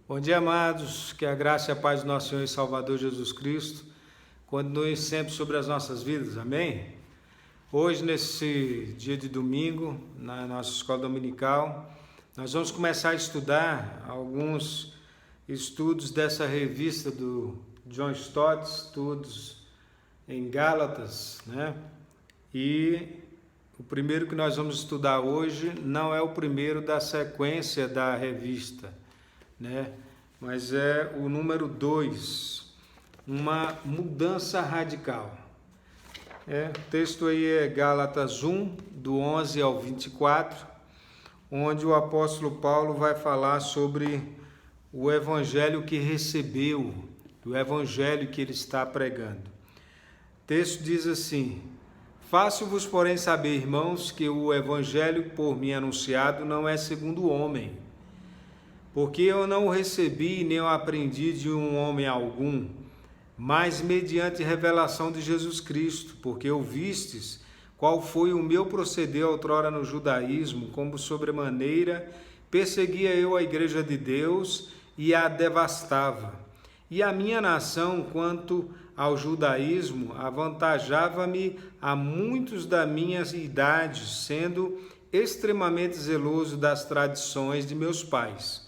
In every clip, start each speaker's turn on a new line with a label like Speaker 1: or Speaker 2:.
Speaker 1: Bom dia, amados, que a graça e a paz do nosso Senhor e Salvador Jesus Cristo continue sempre sobre as nossas vidas, amém? Hoje, nesse dia de domingo, na nossa escola dominical, nós vamos começar a estudar alguns estudos dessa revista do John Stott, Estudos em Gálatas, né? E o primeiro que nós vamos estudar hoje não é o primeiro da sequência da revista, né? Mas é o número 2, uma mudança radical. O texto aí é Gálatas 1, do 11 ao 24, onde o apóstolo Paulo vai falar sobre o evangelho que recebeu, o evangelho que ele está pregando. O texto diz assim: faço-vos, porém, saber, irmãos, que o evangelho por mim anunciado não é segundo o homem, porque eu não o recebi nem o aprendi de um homem algum, mas mediante revelação de Jesus Cristo, porque ouvistes qual foi o meu proceder outrora no judaísmo, como sobremaneira perseguia eu a igreja de Deus e a devastava. E a minha nação, quanto ao judaísmo, avantajava-me a muitos da minha idade, sendo extremamente zeloso das tradições de meus pais.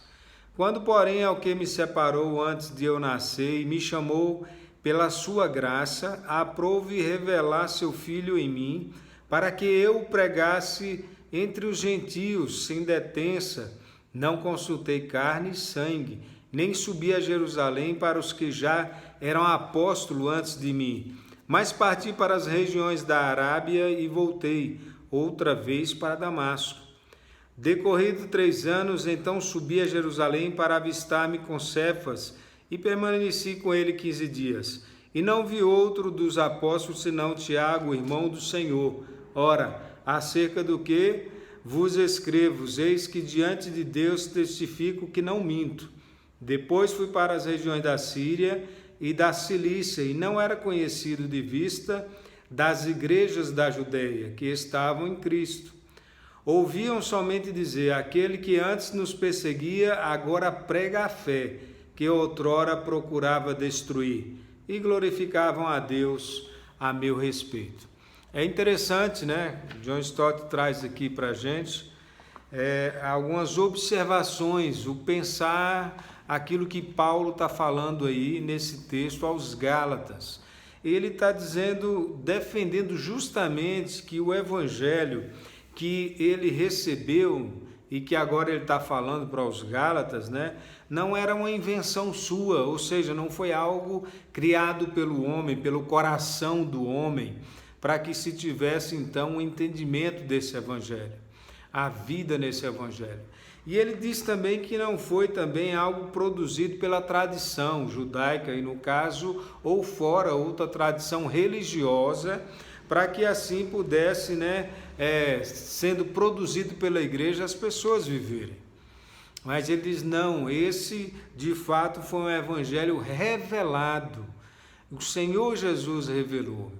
Speaker 1: Quando, porém, ao que me separou antes de eu nascer e me chamou pela sua graça, aprouve revelar seu Filho em mim, para que eu o pregasse entre os gentios, sem detença, não consultei carne e sangue, nem subi a Jerusalém para os que já eram apóstolos antes de mim, mas parti para as regiões da Arábia e voltei outra vez para Damasco. Decorrido 3 anos, então subi a Jerusalém para avistar-me com Cefas e permaneci com ele 15 dias. E não vi outro dos apóstolos senão Tiago, irmão do Senhor. Ora, acerca do que vos escrevo, eis que diante de Deus testifico que não minto. Depois fui para as regiões da Síria e da Cilícia, e não era conhecido de vista das igrejas da Judeia, que estavam em Cristo. Ouviam somente dizer: aquele que antes nos perseguia, agora prega a fé, que outrora procurava destruir, e glorificavam a Deus a meu respeito. É interessante, né? John Stott traz aqui para a gente algumas observações, o pensar aquilo que Paulo está falando aí nesse texto aos Gálatas. Ele está dizendo, defendendo justamente que o evangelho que ele recebeu e que agora ele está falando para os Gálatas, né, não era uma invenção sua, ou seja, não foi algo criado pelo homem, pelo coração do homem, para que se tivesse então um entendimento desse evangelho, a vida nesse evangelho. E ele diz também que não foi também algo produzido pela tradição judaica, e no caso, ou fora outra tradição religiosa, para que assim pudesse, sendo produzido pela igreja, as pessoas viverem. Mas ele diz, não, esse de fato foi um evangelho revelado. O Senhor Jesus revelou.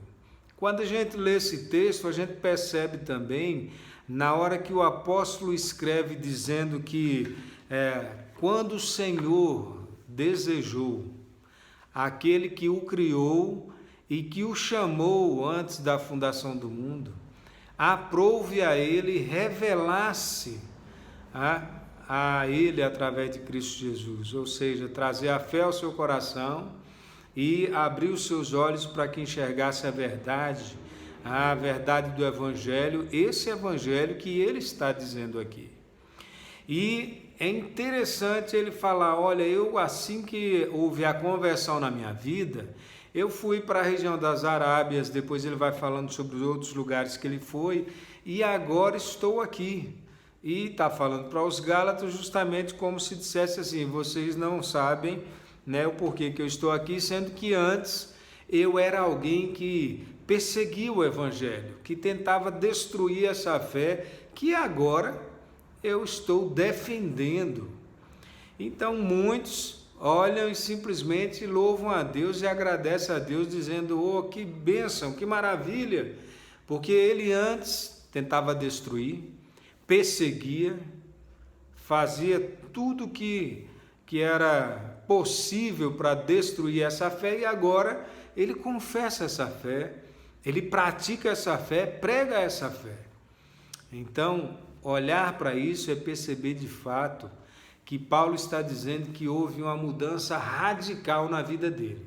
Speaker 1: Quando a gente lê esse texto, a gente percebe também, na hora que o apóstolo escreve dizendo que quando o Senhor desejou, aquele que o criou e que o chamou antes da fundação do mundo, aprouve a ele revelar-se a ele através de Cristo Jesus, ou seja, trazer a fé ao seu coração e abrir os seus olhos para que enxergasse a verdade do Evangelho, esse Evangelho que ele está dizendo aqui. E é interessante ele falar, olha, eu assim que houve a conversão na minha vida, eu fui para a região das Arábias, depois ele vai falando sobre os outros lugares que ele foi, e agora estou aqui. E está falando para os Gálatas justamente como se dissesse assim, vocês não sabem, o porquê que eu estou aqui, sendo que antes eu era alguém que perseguia o Evangelho, que tentava destruir essa fé, que agora eu estou defendendo. Então muitos olham e simplesmente louvam a Deus e agradecem a Deus, dizendo, oh, que bênção, que maravilha, porque ele antes tentava destruir, perseguia, fazia tudo que que era possível para destruir essa fé, e agora ele confessa essa fé, ele pratica essa fé, prega essa fé. Então, olhar para isso é perceber de fato que Paulo está dizendo que houve uma mudança radical na vida dele.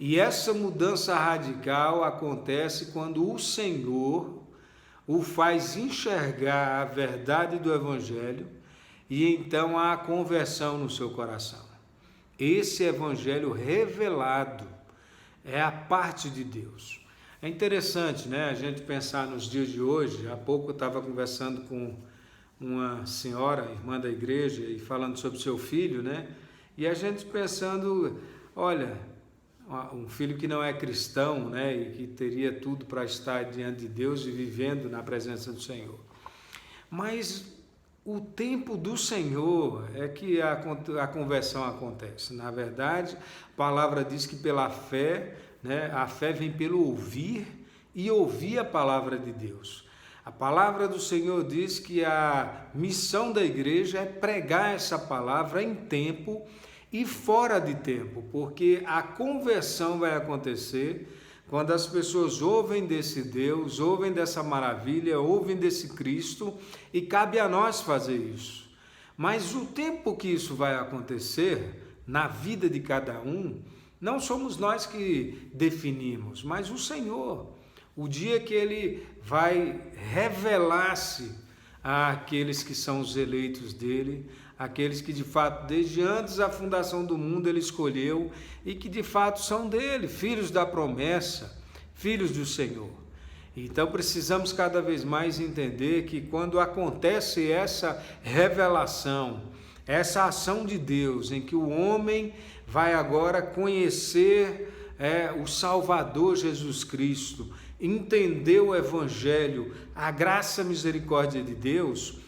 Speaker 1: E essa mudança radical acontece quando o Senhor o faz enxergar a verdade do Evangelho e então há a conversão no seu coração. Esse Evangelho revelado é a parte de Deus. É interessante, né, a gente pensar nos dias de hoje. Há pouco eu estava conversando com uma senhora, irmã da igreja, e falando sobre seu filho, né? E a gente pensando, olha, um filho que não é cristão, né? E que teria tudo para estar diante de Deus e vivendo na presença do Senhor. Mas o tempo do Senhor é que a conversão acontece. Na verdade, a palavra diz que pela fé, né? A fé vem pelo ouvir e ouvir a palavra de Deus. A palavra do Senhor diz que a missão da igreja é pregar essa palavra em tempo e fora de tempo, porque a conversão vai acontecer quando as pessoas ouvem desse Deus, ouvem dessa maravilha, ouvem desse Cristo, e cabe a nós fazer isso. Mas o tempo que isso vai acontecer na vida de cada um, não somos nós que definimos, mas o Senhor. O dia que Ele vai revelar-se àqueles que são os eleitos dEle, aqueles que de fato desde antes da fundação do mundo Ele escolheu e que de fato são dEle, filhos da promessa, filhos do Senhor. Então precisamos cada vez mais entender que quando acontece essa revelação, essa ação de Deus em que o homem vai agora conhecer o Salvador Jesus Cristo, entender o Evangelho, a graça e a misericórdia de Deus,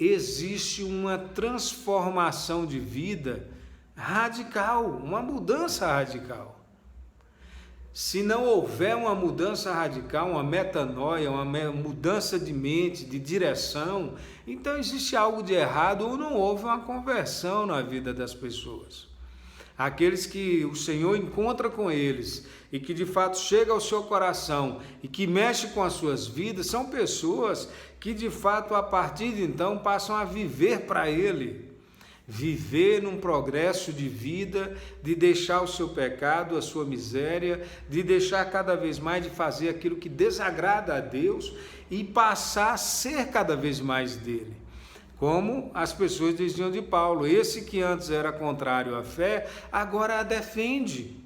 Speaker 1: existe uma transformação de vida radical, uma mudança radical. Se não houver uma mudança radical, uma metanoia, uma mudança de mente, de direção, então existe algo de errado ou não houve uma conversão na vida das pessoas. Aqueles que o Senhor encontra com eles e que de fato chega ao seu coração e que mexe com as suas vidas, são pessoas que de fato a partir de então passam a viver para Ele. Viver num progresso de vida, de deixar o seu pecado, a sua miséria, de deixar cada vez mais de fazer aquilo que desagrada a Deus e passar a ser cada vez mais dele. Como as pessoas diziam de Paulo, esse que antes era contrário à fé, agora a defende.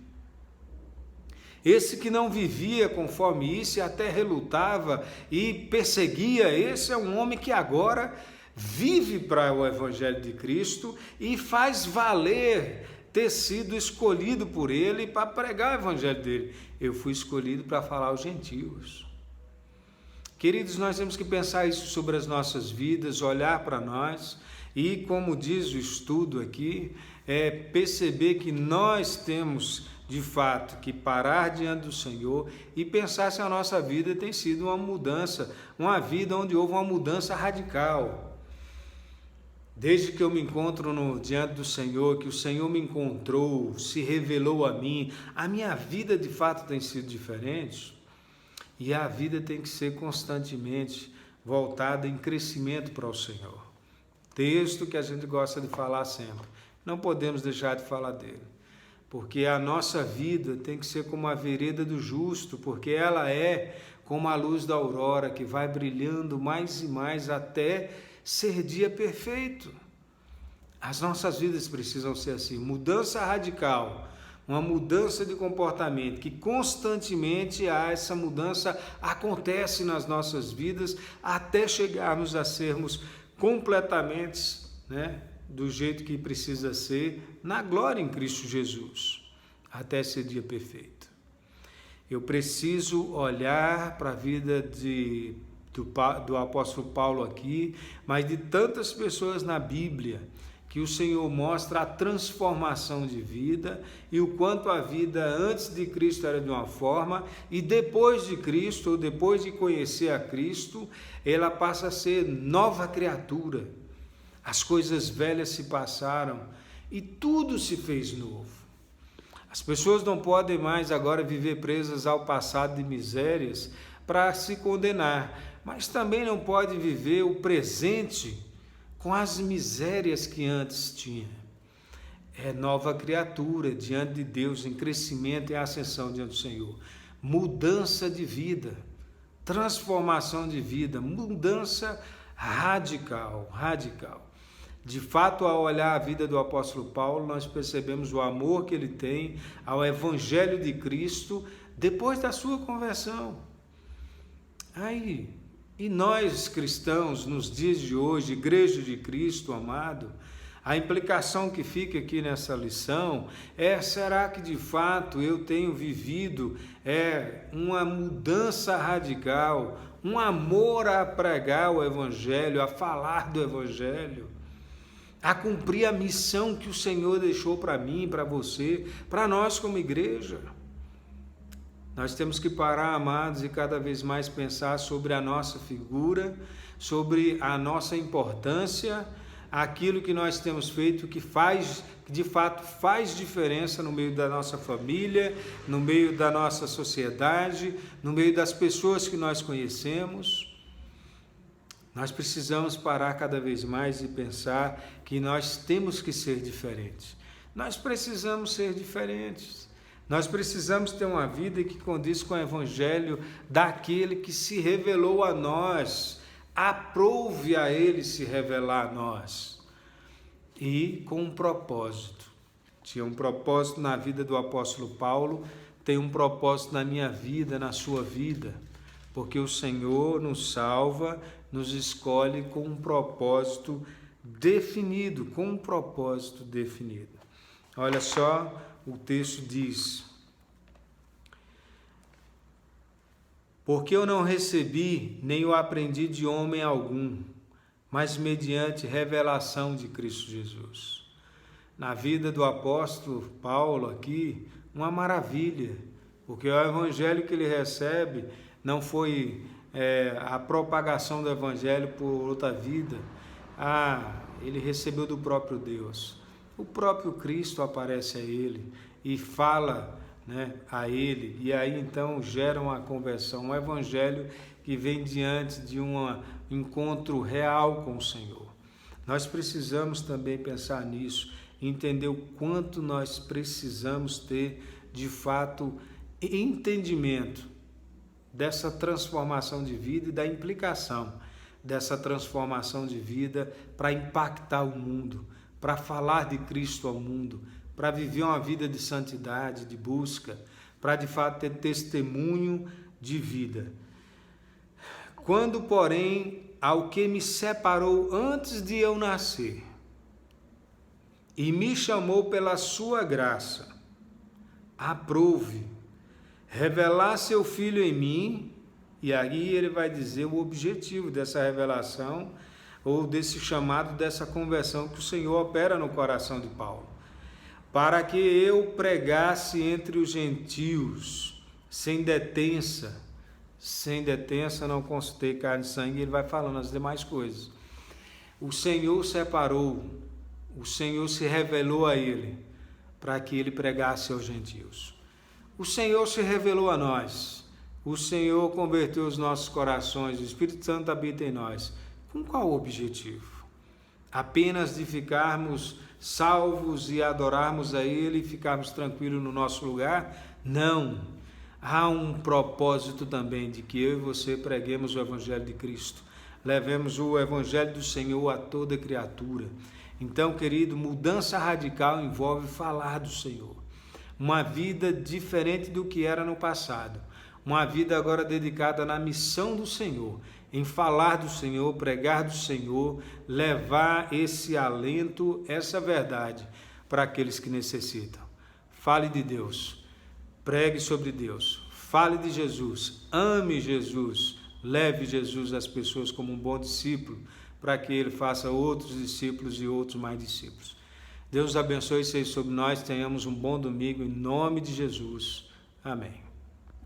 Speaker 1: Esse que não vivia conforme isso e até relutava e perseguia, esse é um homem que agora vive para o Evangelho de Cristo e faz valer ter sido escolhido por Ele para pregar o Evangelho dele. Eu fui escolhido para falar aos gentios. Queridos, nós temos que pensar isso sobre as nossas vidas, olhar para nós e, como diz o estudo aqui, perceber que nós temos, de fato, que parar diante do Senhor e pensar se a nossa vida tem sido uma mudança, uma vida onde houve uma mudança radical. Desde que eu me encontro diante do Senhor, que o Senhor me encontrou, se revelou a mim, a minha vida de fato tem sido diferente. E a vida tem que ser constantemente voltada em crescimento para o Senhor. Texto que a gente gosta de falar sempre. Não podemos deixar de falar dele. Porque a nossa vida tem que ser como a vereda do justo, porque ela é como a luz da aurora que vai brilhando mais e mais até ser dia perfeito. As nossas vidas precisam ser assim, mudança radical. Uma mudança de comportamento, que constantemente essa mudança acontece nas nossas vidas até chegarmos a sermos completamente, do jeito que precisa ser, na glória em Cristo Jesus, até esse dia perfeito. Eu preciso olhar para a vida do apóstolo Paulo aqui, mas de tantas pessoas na Bíblia, que o Senhor mostra a transformação de vida e o quanto a vida antes de Cristo era de uma forma e depois de Cristo, ou depois de conhecer a Cristo, ela passa a ser nova criatura. As coisas velhas se passaram e tudo se fez novo. As pessoas não podem mais agora viver presas ao passado de misérias para se condenar, mas também não podem viver o presente com as misérias que antes tinha. É nova criatura diante de Deus, em crescimento e ascensão diante do Senhor. Mudança de vida, transformação de vida, mudança radical. De fato, ao olhar a vida do apóstolo Paulo, nós percebemos o amor que ele tem ao Evangelho de Cristo depois da sua conversão. E nós cristãos, nos dias de hoje, Igreja de Cristo, amado, a implicação que fica aqui nessa lição será que de fato eu tenho vivido uma mudança radical, um amor a pregar o Evangelho, a falar do Evangelho, a cumprir a missão que o Senhor deixou para mim, para você, para nós como igreja? Nós temos que parar, amados, e cada vez mais pensar sobre a nossa figura, sobre a nossa importância, aquilo que nós temos feito que de fato faz diferença no meio da nossa família, no meio da nossa sociedade, no meio das pessoas que nós conhecemos. Nós precisamos parar cada vez mais e pensar que nós temos que ser diferentes. Nós precisamos ser diferentes. Nós precisamos ter uma vida que condiz com o Evangelho daquele que se revelou a nós. Aprove a Ele se revelar a nós. E com um propósito. Tinha um propósito na vida do apóstolo Paulo, tem um propósito na minha vida, na sua vida. Porque o Senhor nos salva, nos escolhe com um propósito definido, Olha só, o texto diz: porque eu não recebi, nem o aprendi de homem algum, mas mediante revelação de Cristo Jesus. Na vida do apóstolo Paulo aqui, uma maravilha, porque o evangelho que ele recebe não foi a propagação do evangelho por outra vida. Ele recebeu do próprio Deus. O próprio Cristo aparece a ele e fala, a ele, e aí então gera uma conversão, um evangelho que vem diante de um encontro real com o Senhor. Nós precisamos também pensar nisso, entender o quanto nós precisamos ter de fato entendimento dessa transformação de vida e da implicação dessa transformação de vida para impactar o mundo, para falar de Cristo ao mundo, para viver uma vida de santidade, de busca, para de fato ter testemunho de vida. Quando, porém, ao que me separou antes de eu nascer e me chamou pela sua graça, aprove revelar seu Filho em mim, e aí ele vai dizer o objetivo dessa revelação, ou desse chamado, dessa conversão que o Senhor opera no coração de Paulo, para que eu pregasse entre os gentios, sem detença, não consultei carne e sangue, ele vai falando as demais coisas. O Senhor separou, o Senhor se revelou a ele, para que ele pregasse aos gentios. O Senhor se revelou a nós, o Senhor converteu os nossos corações, o Espírito Santo habita em nós. Com qual objetivo? Apenas de ficarmos salvos e adorarmos a Ele e ficarmos tranquilos no nosso lugar? Não. Há um propósito também de que eu e você preguemos o Evangelho de Cristo, levemos o Evangelho do Senhor a toda criatura. Então, querido, mudança radical envolve falar do Senhor. Uma vida diferente do que era no passado. Uma vida agora dedicada na missão do Senhor, em falar do Senhor, pregar do Senhor, levar esse alento, essa verdade para aqueles que necessitam. Fale de Deus, pregue sobre Deus, fale de Jesus, ame Jesus, leve Jesus às pessoas como um bom discípulo, para que ele faça outros discípulos e outros mais discípulos. Deus abençoe e seja sobre nós, tenhamos um bom domingo, em nome de Jesus. Amém.